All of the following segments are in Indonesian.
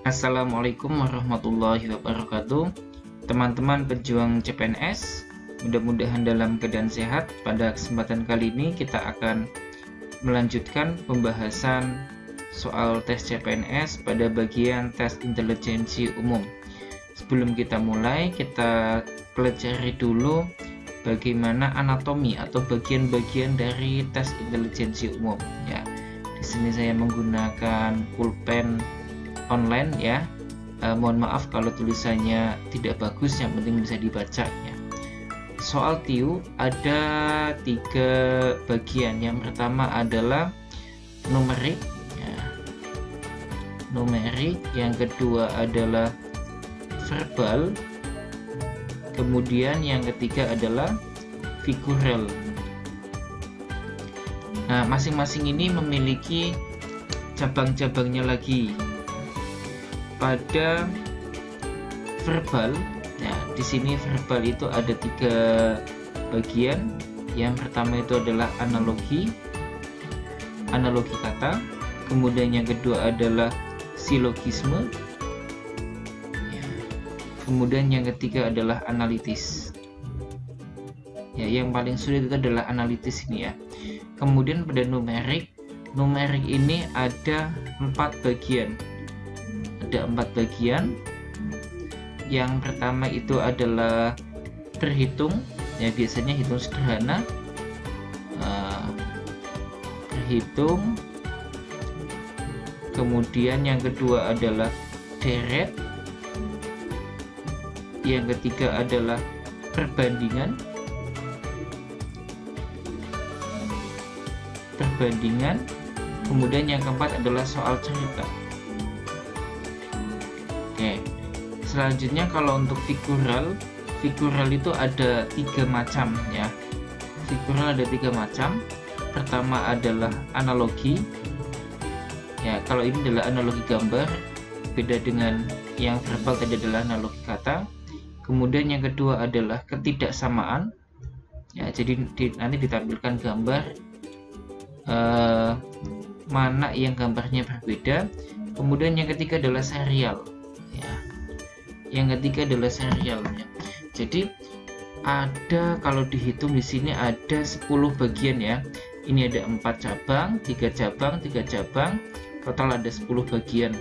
Assalamualaikum warahmatullahi wabarakatuh. Teman-teman pejuang CPNS, mudah-mudahan dalam keadaan sehat. Pada kesempatan kali ini kita akan melanjutkan pembahasan soal tes CPNS pada bagian tes intelijensi umum. Sebelum kita mulai, kita pelajari dulu bagaimana anatomi atau bagian-bagian dari tes intelijensi umum ya. Di sini saya menggunakan pulpen online ya. Mohon maaf kalau tulisannya tidak bagus, yang penting bisa dibaca ya. Soal TIU ada 3 bagian. Yang pertama adalah numerik ya. Numerik, yang kedua adalah verbal, kemudian yang ketiga adalah figural. Nah, masing-masing ini memiliki cabang-cabangnya lagi. Pada verbal, ya di sini verbal itu ada 3 bagian. Yang pertama itu adalah analogi kata, kemudian yang kedua adalah silogisme, ya. Kemudian yang ketiga adalah analitis. Ya, yang paling sulit itu adalah analitis ini ya. Kemudian pada numerik ini ada 4 bagian. Ada 4 bagian. Yang pertama itu adalah berhitung, ya biasanya hitung sederhana, berhitung. Kemudian yang kedua adalah deret, yang ketiga adalah perbandingan, kemudian yang keempat adalah soal cerita. Oke, selanjutnya kalau untuk figural itu ada 3 macam ya. Figural ada 3 macam. Pertama adalah analogi ya, kalau ini adalah analogi gambar, beda dengan yang verbal tadi adalah analogi kata. Kemudian yang kedua adalah ketidaksamaan ya, jadi nanti ditampilkan gambar mana yang gambarnya berbeda. Kemudian yang ketiga adalah serial ya. Yang ketiga adalah serial ya. Jadi ada, kalau dihitung di sini ada 10 bagian ya. Ini ada 4 cabang, 3 cabang, 3 cabang, total ada 10 bagian.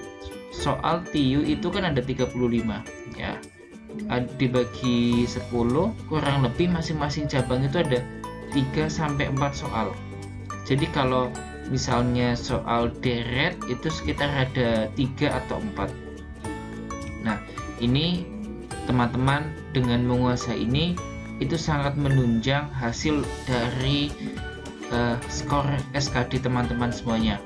Soal TIU itu kan ada 35 ya. Dibagi 10, kurang lebih masing-masing cabang itu ada 3 sampai 4 soal. Jadi kalau misalnya soal deret itu sekitar ada 3 atau 4. Nah, ini teman-teman dengan menguasai ini itu sangat menunjang hasil dari skor SKD teman-teman semuanya.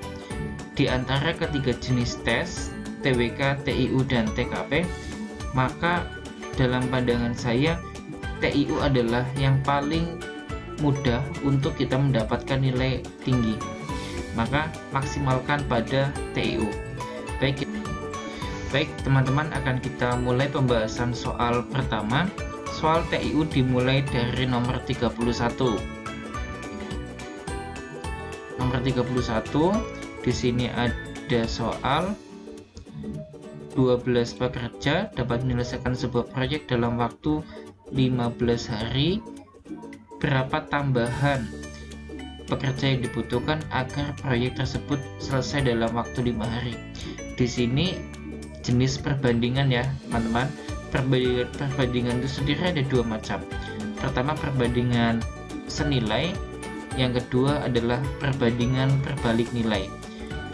Di antara ketiga jenis tes TWK, TIU, dan TKP, maka dalam pandangan saya TIU adalah yang paling mudah untuk kita mendapatkan nilai tinggi, maka maksimalkan pada TIU. Baik teman-teman, akan kita mulai pembahasan soal pertama. Soal TIU dimulai dari nomor 31. Nomor 31 di sini ada soal 12 pekerja dapat menyelesaikan sebuah proyek dalam waktu 15 hari. Berapa tambahan pekerja yang dibutuhkan agar proyek tersebut selesai dalam waktu 5 hari? Di sini jenis perbandingan ya teman-teman. Perbandingan itu sendiri ada 2 macam. Pertama perbandingan senilai, yang kedua adalah perbandingan berbalik nilai.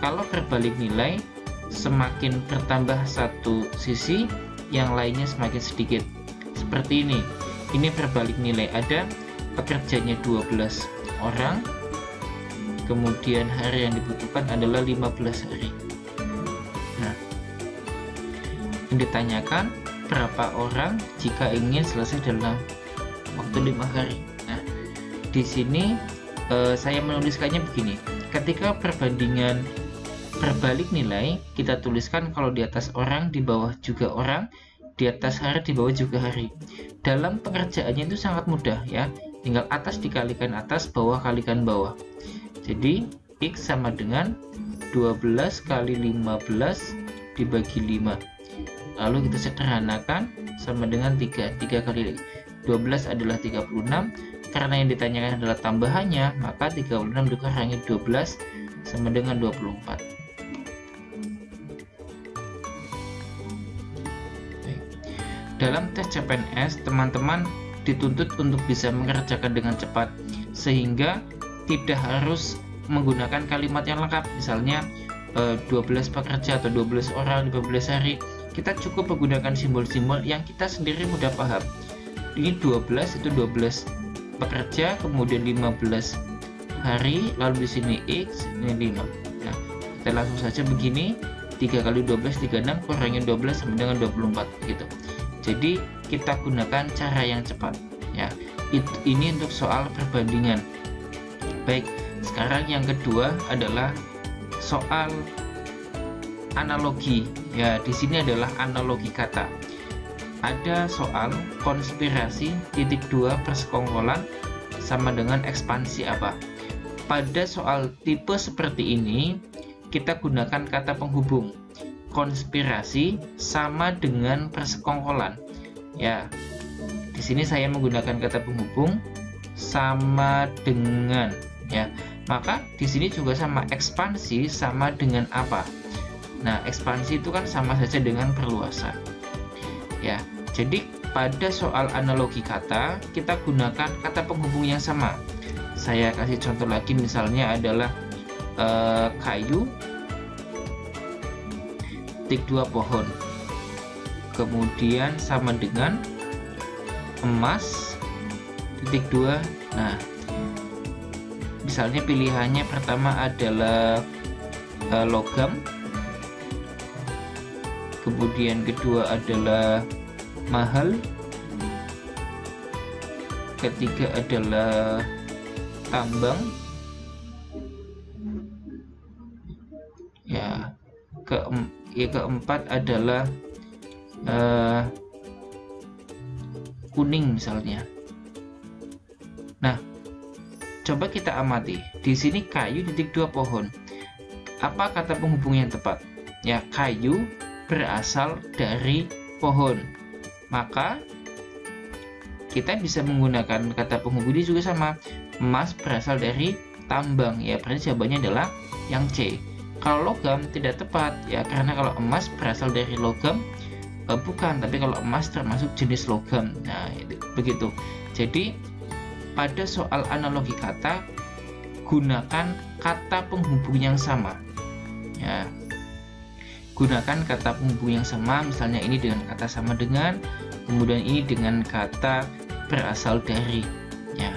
Kalau berbalik nilai, semakin bertambah satu sisi, yang lainnya semakin sedikit. Seperti ini. Ini berbalik nilai, ada pekerjanya 12 orang, kemudian hari yang dibutuhkan adalah 15 hari. Nah, yang ditanyakan berapa orang jika ingin selesai dalam waktu 5 hari. Nah, di sini saya menuliskannya begini. Ketika perbandingan berbalik nilai, kita tuliskan kalau di atas orang, di bawah juga orang, di atas hari, di bawah juga hari. Dalam pengerjaannya itu sangat mudah ya. Tinggal atas dikalikan atas, bawah kalikan bawah. Jadi X sama dengan 12 kali 15 dibagi 5. Lalu kita sederhanakan sama dengan 3. 3 kali 12 adalah 36. Karena yang ditanyakan adalah tambahannya, maka 36 dikurangi 12 sama dengan 24. Dalam tes CPNS, teman-teman dituntut untuk bisa mengerjakan dengan cepat, sehingga tidak harus menggunakan kalimat yang lengkap. Misalnya 12 pekerja atau 12 orang 15 hari, kita cukup menggunakan simbol-simbol yang kita sendiri mudah paham. Ini 12 itu 12 pekerja, kemudian 15 hari, lalu di sini X, ini 5. Nah, kita langsung saja begini, 3 kali 12 36, kurangi 12 sama dengan 24 gitu. Jadi kita gunakan cara yang cepat ya. Ini untuk soal perbandingan. Baik, sekarang yang kedua adalah soal analogi. Ya, di sini adalah analogi kata. Ada soal konspirasi (2) persekongkolan sama dengan ekspansi apa. Pada soal tipe seperti ini kita gunakan kata penghubung. Konspirasi sama dengan persekongkolan. Ya, di sini saya menggunakan kata penghubung sama dengan ya. Maka di sini juga sama, ekspansi sama dengan apa. Nah, ekspansi itu kan sama saja dengan perluasan. Ya, jadi pada soal analogi kata kita gunakan kata penghubung yang sama. Saya kasih contoh lagi, misalnya adalah kayu (2) pohon, kemudian sama dengan emas (2). Nah, misalnya pilihannya pertama adalah logam, kemudian kedua adalah mahal, ketiga adalah tambang, ya, keempat adalah kuning misalnya. Nah, coba kita amati di sini kayu (2) pohon. Apa kata penghubung yang tepat? Ya, kayu berasal dari pohon. Maka kita bisa menggunakan kata penghubung ini juga sama. Emas berasal dari tambang. Ya, berarti jawabannya adalah yang C. Kalau logam tidak tepat ya, karena kalau emas berasal dari logam bukan, tapi kalau emas termasuk jenis logam. Nah, itu begitu. Jadi pada soal analogi kata gunakan kata penghubung yang sama. Ya, gunakan kata penghubung yang sama, misalnya ini dengan kata sama dengan, kemudian ini dengan kata berasal dari. Ya.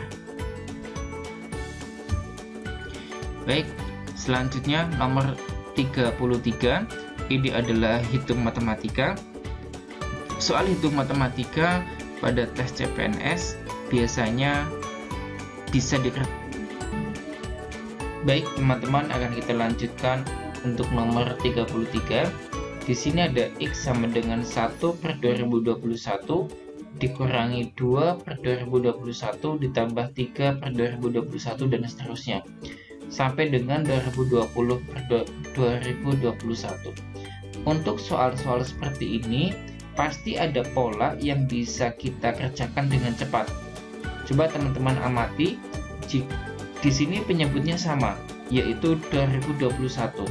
Baik, selanjutnya nomor 33. Ini adalah hitung matematika. Soal hitung matematika pada tes CPNS biasanya bisa dikerjakan. Baik, teman-teman, akan kita lanjutkan untuk nomor 33. Di sini ada X sama dengan 1/2021 dikurangi 2/2021 ditambah 3/2021 dan seterusnya sampai dengan 2020/2021. Untuk soal-soal seperti ini pasti ada pola yang bisa kita kerjakan dengan cepat. Coba teman-teman amati, di sini penyebutnya sama, yaitu 2021.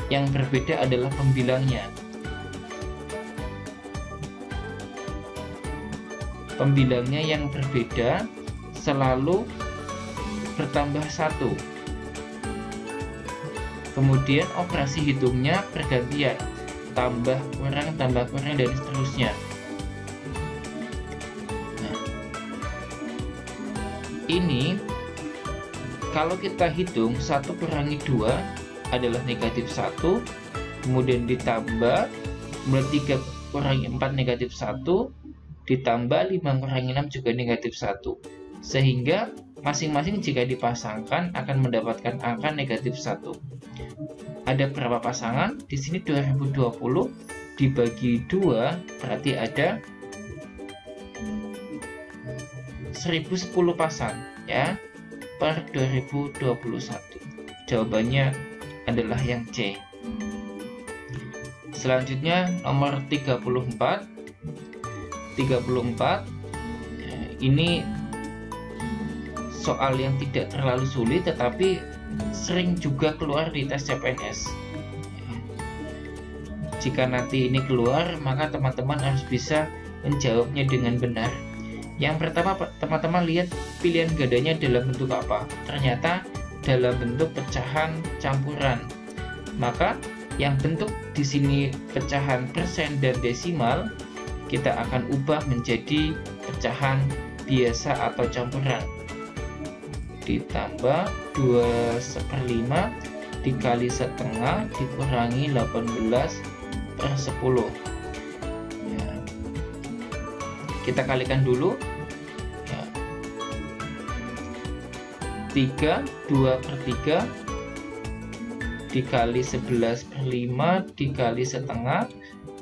Yang berbeda adalah pembilangnya. Pembilangnya yang berbeda selalu bertambah 1. Kemudian operasi hitungnya bergantian, tambah kurang dan seterusnya. Nah, ini kalau kita hitung 1 kurangi 2 adalah -1, kemudian ditambah, kemudian 3 kurangi 4 -1, ditambah 5 kurangi 6 juga -1, sehingga masing-masing jika dipasangkan akan mendapatkan angka -1. Ada berapa pasangan? Di sini 2020 dibagi 2 berarti ada 1010 pasang ya per 2021. Jawabannya adalah yang C. Selanjutnya nomor 34. Ini soal yang tidak terlalu sulit tetapi sering juga keluar di tes CPNS. Jika nanti ini keluar, maka teman-teman harus bisa menjawabnya dengan benar. Yang pertama, teman-teman lihat pilihan gandanya dalam bentuk apa. Ternyata dalam bentuk pecahan campuran. Maka yang bentuk di sini pecahan persen dan desimal, kita akan ubah menjadi pecahan biasa atau campuran. Ditambah 2/5 dikali setengah dikurangi 18/10. Ya. Kita kalikan dulu. Ya. 2/3 dikali 11/5 dikali setengah,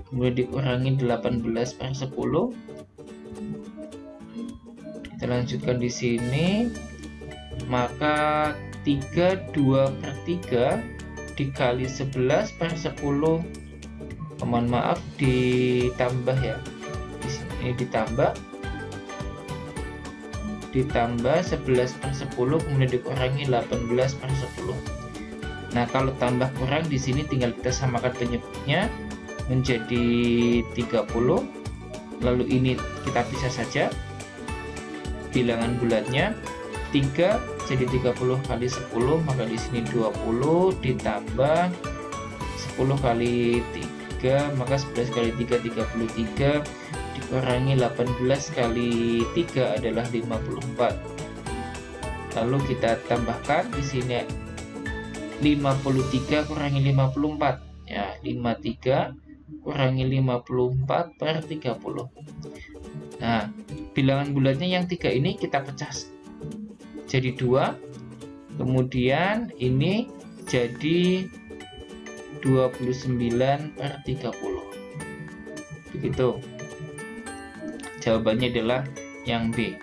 kemudian dikurangi 18/10. Kita lanjutkan di sini. Maka 2/3 dikali 11/10, mohon maaf, ditambah ya. Di sini ditambah 11/10 kemudian dikurangi 18/10. Nah, kalau tambah kurang di sini tinggal kita samakan penyebutnya menjadi 30. Lalu ini kita pisah saja bilangan bulatnya. 3 jadi 30 kali 10, maka di sini 20 ditambah 10 kali 3, maka 11 kali 3 33 dikurangi 18 kali 3 adalah 54. Lalu kita tambahkan di sini 53 kurangi 54 ya, 53 kurangi 54/30. Nah, bilangan bulatnya yang 3 ini kita pecah jadi 2, kemudian ini jadi 29/30. Begitu. Jawabannya adalah yang B.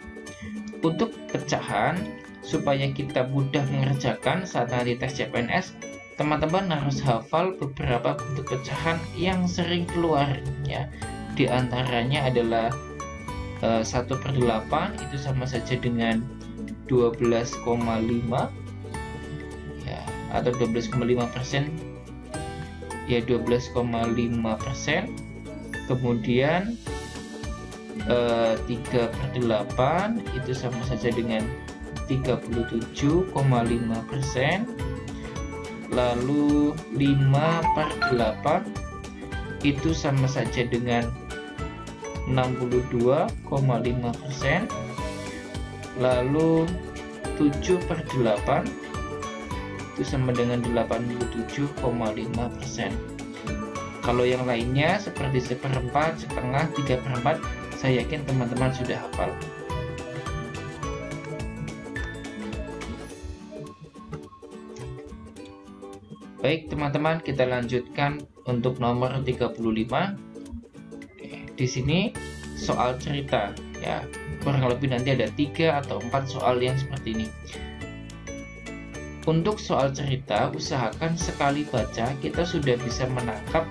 Untuk pecahan, supaya kita mudah mengerjakan saat nanti tes CPNS, teman-teman harus hafal beberapa bentuk pecahan yang sering keluar ya. Di antaranya adalah 1/8 itu sama saja dengan 12,5 ya, atau 12,5% ya, 12,5%. Kemudian 3/8 itu sama saja dengan 37,5%. Lalu 5/8 itu sama saja dengan 62,5%. Lalu 7/8 itu sama dengan 87,5%. Kalau yang lainnya seperti 1/4, setengah, 3/4, saya yakin teman-teman sudah hafal. Baik teman-teman, kita lanjutkan untuk nomor 35. Di sini soal cerita ya, kurang lebih nanti ada 3 atau 4 soal yang seperti ini. Untuk soal cerita, usahakan sekali baca kita sudah bisa menangkap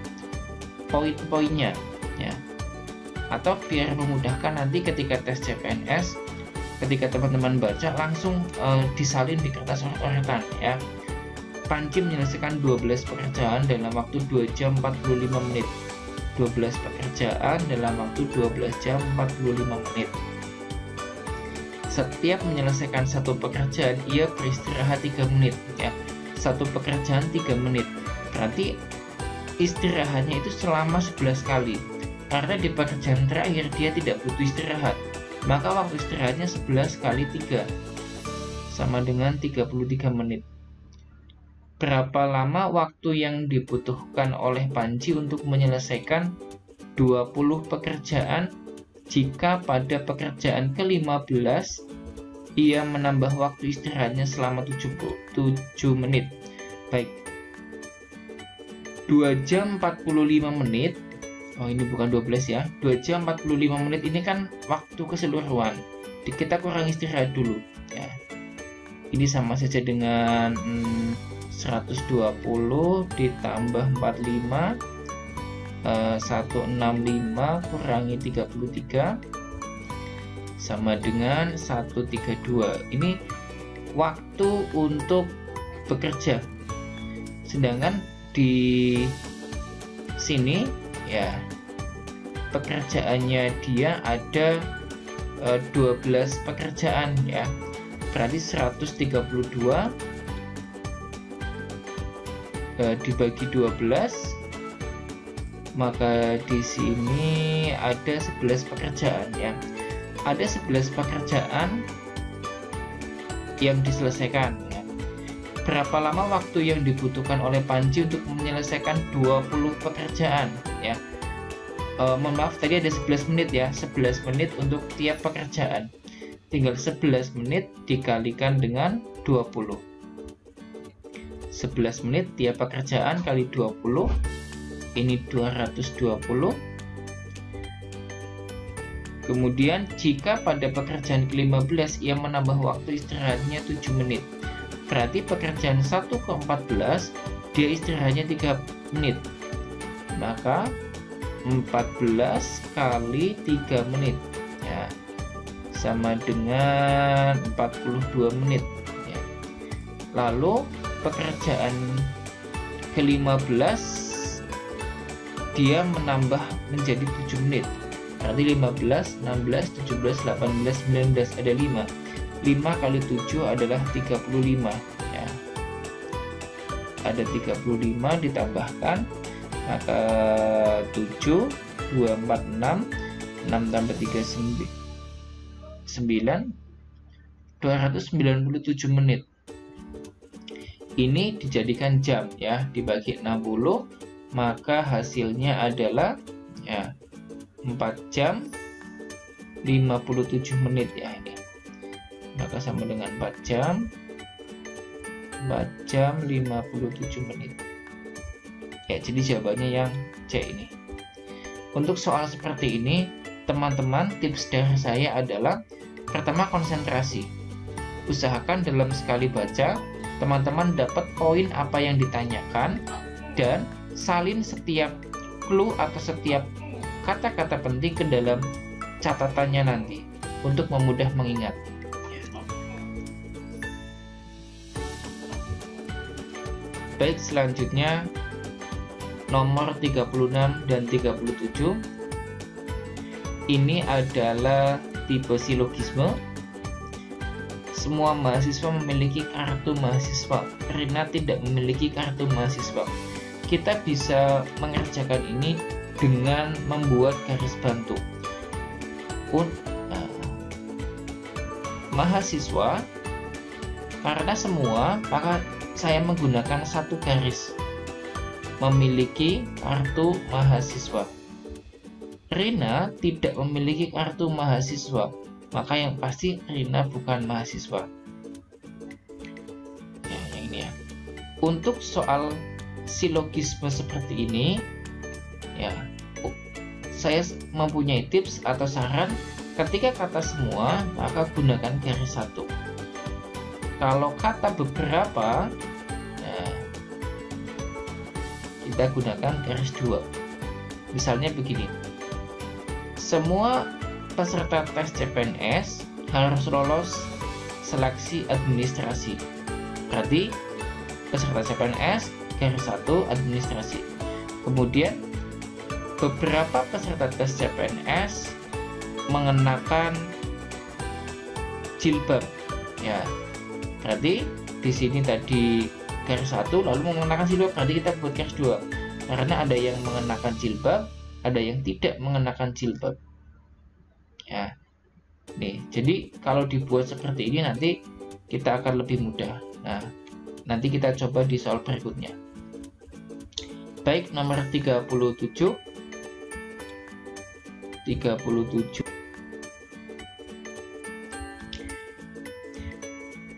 poin-poinnya ya. Atau biar memudahkan nanti ketika tes CPNS, ketika teman-teman baca langsung disalin di kertas coretan ya. Panji menyelesaikan 12 pekerjaan dalam waktu 2 jam 45 menit. 12 pekerjaan dalam waktu 12 jam 45 menit. Setiap menyelesaikan satu pekerjaan, ia beristirahat 3 menit ya. Satu pekerjaan 3 menit. Berarti istirahatnya itu selama 11 kali. Karena di pekerjaan terakhir dia tidak butuh istirahat. Maka waktu istirahatnya 11 kali 3 sama dengan 33 menit. Berapa lama waktu yang dibutuhkan oleh Panji untuk menyelesaikan 20 pekerjaan jika pada pekerjaan ke-15 ia menambah waktu istirahatnya selama 7 menit. Baik, 2 jam 45 menit. Oh, ini bukan 12 ya. 2 jam 45 menit ini kan waktu keseluruhan. Kita kurang istirahat dulu ya. Ini sama saja dengan 120 ditambah 45 165 kurangi 33 sama dengan 132. Ini waktu untuk bekerja. Sedangkan di sini ya pekerjaannya dia ada 12 pekerjaan ya. Berarti 132 dibagi 12, maka di sini ada 11 pekerjaan ya. Ada 11 pekerjaan yang diselesaikan ya. Berapa lama waktu yang dibutuhkan oleh Panji untuk menyelesaikan 20 pekerjaan ya? Mohon maaf, tadi ada 11 menit ya, 11 menit untuk tiap pekerjaan. Tinggal 11 menit dikalikan dengan 20. 11 menit tiap pekerjaan kali 20, ini 220. Kemudian jika pada pekerjaan ke-15 ia menambah waktu istirahatnya 7 menit, berarti pekerjaan 1 ke 14 dia istirahatnya 3 menit. Maka 14 kali 3 menit ya, sama dengan 42 menit ya. Lalu pekerjaan ke-15 dia menambah menjadi 7 menit. Berarti 15, 16, 17, 18, 19 ada 5. 5 kali 7 adalah 35 ya. Ada 35 ditambahkan, maka 7, 2, 4, 6, 6 tambah 3, 9, 297 menit. Ini dijadikan jam ya, dibagi 60, maka hasilnya adalah ya 4 jam 57 menit ya ini. Maka sama dengan 4 jam 57 menit. Ya, jadi jawabannya yang C ini. Untuk soal seperti ini, teman-teman, tips dari saya adalah pertama konsentrasi. Usahakan dalam sekali baca, teman-teman dapat poin apa yang ditanyakan dan salin setiap clue atau setiap kata-kata penting ke dalam catatannya nanti untuk memudah mengingat. Baik, selanjutnya nomor 36 dan 37. Ini adalah tipe silogisme. Semua mahasiswa memiliki kartu mahasiswa. Rina tidak memiliki kartu mahasiswa. Kita bisa mengerjakan ini dengan membuat garis bantu. Mahasiswa, karena semua, maka saya menggunakan satu garis. Memiliki kartu mahasiswa. Rina tidak memiliki kartu mahasiswa, maka yang pasti Rina bukan mahasiswa. Ya, yang ini ya. Untuk soal silogisme seperti ini, ya, saya mempunyai tips atau saran. Ketika kata semua, maka gunakan garis satu. Kalau kata beberapa, ya, kita gunakan garis 2. Misalnya begini, semua peserta tes CPNS harus lolos seleksi administrasi. Berarti peserta CPNS garis 1 administrasi. Kemudian beberapa peserta tes CPNS mengenakan jilbab. Ya, berarti di sini tadi garis 1 lalu mengenakan jilbab, berarti kita buat garis 2 karena ada yang mengenakan jilbab, ada yang tidak mengenakan jilbab ya. Nih, jadi kalau dibuat seperti ini nanti kita akan lebih mudah. Nah, nanti kita coba di soal berikutnya. Baik, nomor 37.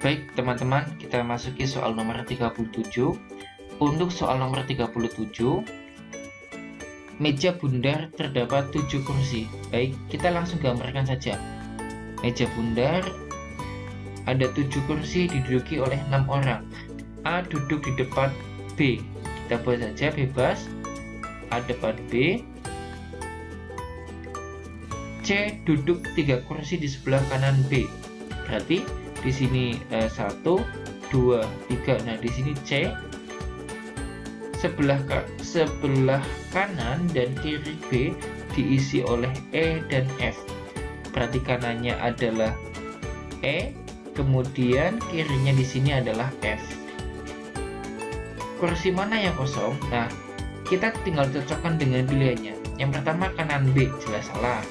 Baik, teman-teman, kita masuki soal nomor 37. Untuk soal nomor 37, meja bundar terdapat 7 kursi. Baik, kita langsung gambarkan saja. Meja bundar ada 7 kursi diduduki oleh 6 orang. A duduk di depan B. Kita buat saja bebas. A depan B, C duduk 3 kursi di sebelah kanan B. Berarti di sini 1, 2, 3. Nah, di sini C sebelah kanan dan kiri B diisi oleh E dan F. Berarti kanannya adalah E, kemudian kirinya di sini adalah F. Kursi mana yang kosong? Nah, kita tinggal cocokkan dengan pilihannya. Yang pertama kanan B, jelas salah.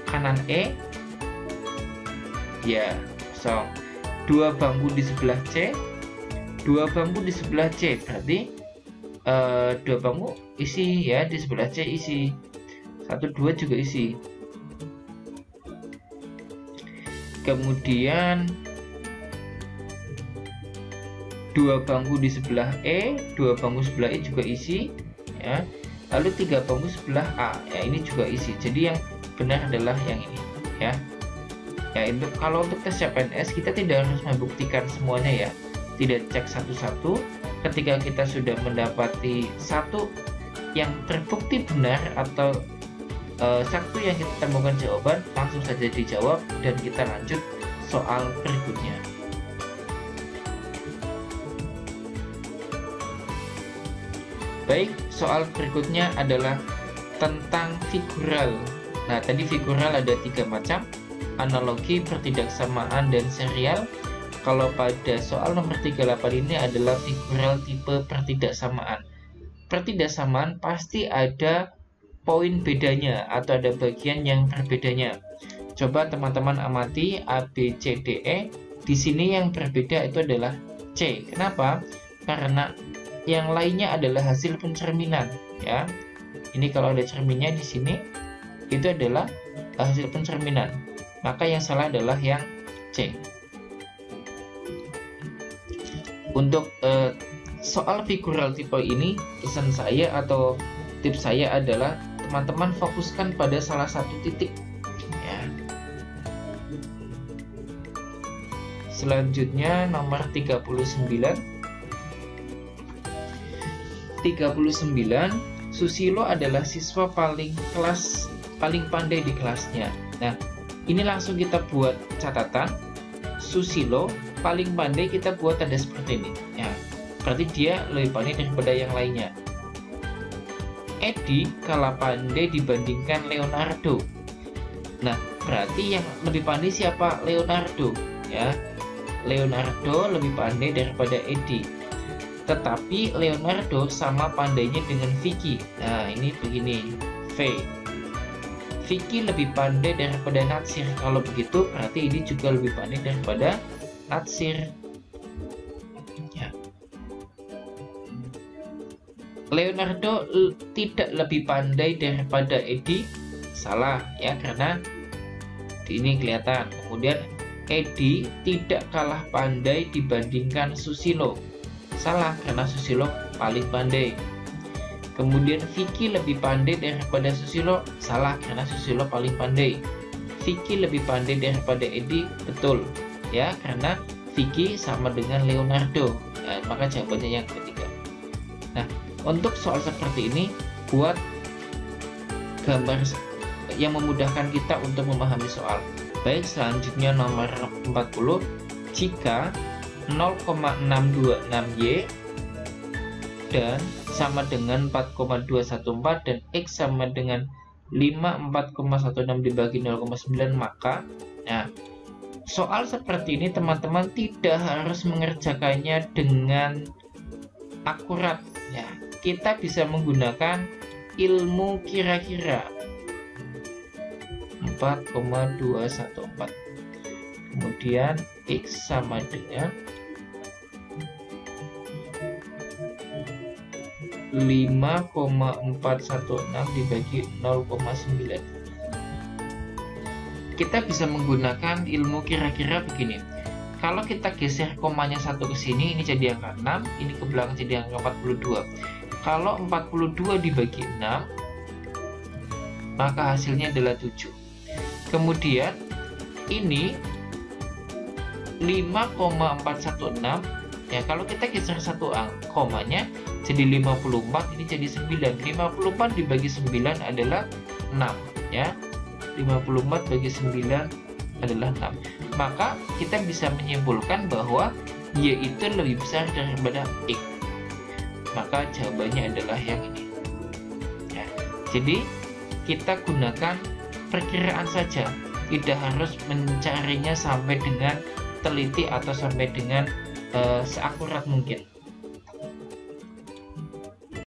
Kanan E, ya kosong. 2 bangku di sebelah C, 2 bangku di sebelah C, berarti 2 bangku isi ya, di sebelah C isi. 1, 2 juga isi. Kemudian 2 bangku di sebelah E, 2 bangku sebelah E juga isi ya. Lalu 3 bangku sebelah A, ya ini juga isi. Jadi yang benar adalah yang ini ya. Ya, kalau untuk tes CPNS kita tidak harus membuktikan semuanya ya. Tidak cek satu-satu. Ketika kita sudah mendapati satu yang terbukti benar atau satu yang kita temukan jawaban, langsung saja dijawab dan kita lanjut soal berikutnya. Baik, soal berikutnya adalah tentang figural. Nah, tadi figural ada 3 macam, analogi, pertidaksamaan, dan serial. Kalau pada soal nomor 38 ini adalah figural tipe pertidaksamaan. Pertidaksamaan pasti ada poin bedanya atau ada bagian yang berbedanya. Coba teman-teman amati A, B, C, D, E. Di sini yang berbeda itu adalah C. Kenapa? Karena yang lainnya adalah hasil pencerminan ya. Ini kalau ada cerminnya di sini itu adalah hasil pencerminan. Maka yang salah adalah yang C. Untuk soal figural tipe ini, pesan saya atau tips saya adalah teman-teman fokuskan pada salah satu titik ya. Selanjutnya nomor 39. 39, Susilo adalah siswa paling pandai di kelasnya. Nah, ini langsung kita buat catatan. Susilo paling pandai, kita buat tanda seperti ini ya. Berarti dia lebih pandai daripada yang lainnya. Edi kalah pandai dibandingkan Leonardo. Nah, berarti yang lebih pandai siapa? Leonardo ya. Leonardo lebih pandai daripada Edi. Tetapi Leonardo sama pandainya dengan Vicky. Nah, ini begini, V. Vicky lebih pandai daripada Natsir. Kalau begitu berarti ini juga lebih pandai daripada Natsir ya. Leonardo tidak lebih pandai daripada Edi. Salah ya, karena ini kelihatan. Kemudian Edi tidak kalah pandai dibandingkan Susilo. Salah, karena Susilo paling pandai. Kemudian Vicky lebih pandai daripada Susilo. Salah, karena Susilo paling pandai. Vicky lebih pandai daripada Edi. Betul ya, karena Vicky sama dengan Leonardo ya, maka jawabannya yang ketiga. Nah, untuk soal seperti ini buat gambar yang memudahkan kita untuk memahami soal. Baik, selanjutnya nomor 40. Jika 0,626Y dan sama dengan 4,214 dan X sama dengan 54,16 dibagi 0,9, maka nah, soal seperti ini teman-teman tidak harus mengerjakannya dengan akurat ya. Kita bisa menggunakan ilmu kira-kira. 4,214, kemudian X sama dengan 5,416 dibagi 0,9. Kita bisa menggunakan ilmu kira-kira begini. Kalau kita geser komanya 1 ke sini, ini jadi angka 6, ini ke belakang jadi angka 42. Kalau 42 dibagi 6, maka hasilnya adalah 7. Kemudian ini 5,416 ya, kalau kita geser 1 komanya jadi 54, ini jadi 9. 54 dibagi 9 adalah 6 ya. 54 bagi 9 adalah 6. Maka kita bisa menyimpulkan bahwa Y itu lebih besar daripada X. Maka jawabannya adalah yang ini ya. Jadi kita gunakan perkiraan saja, tidak harus mencarinya sampai dengan teliti atau sampai dengan seakurat mungkin.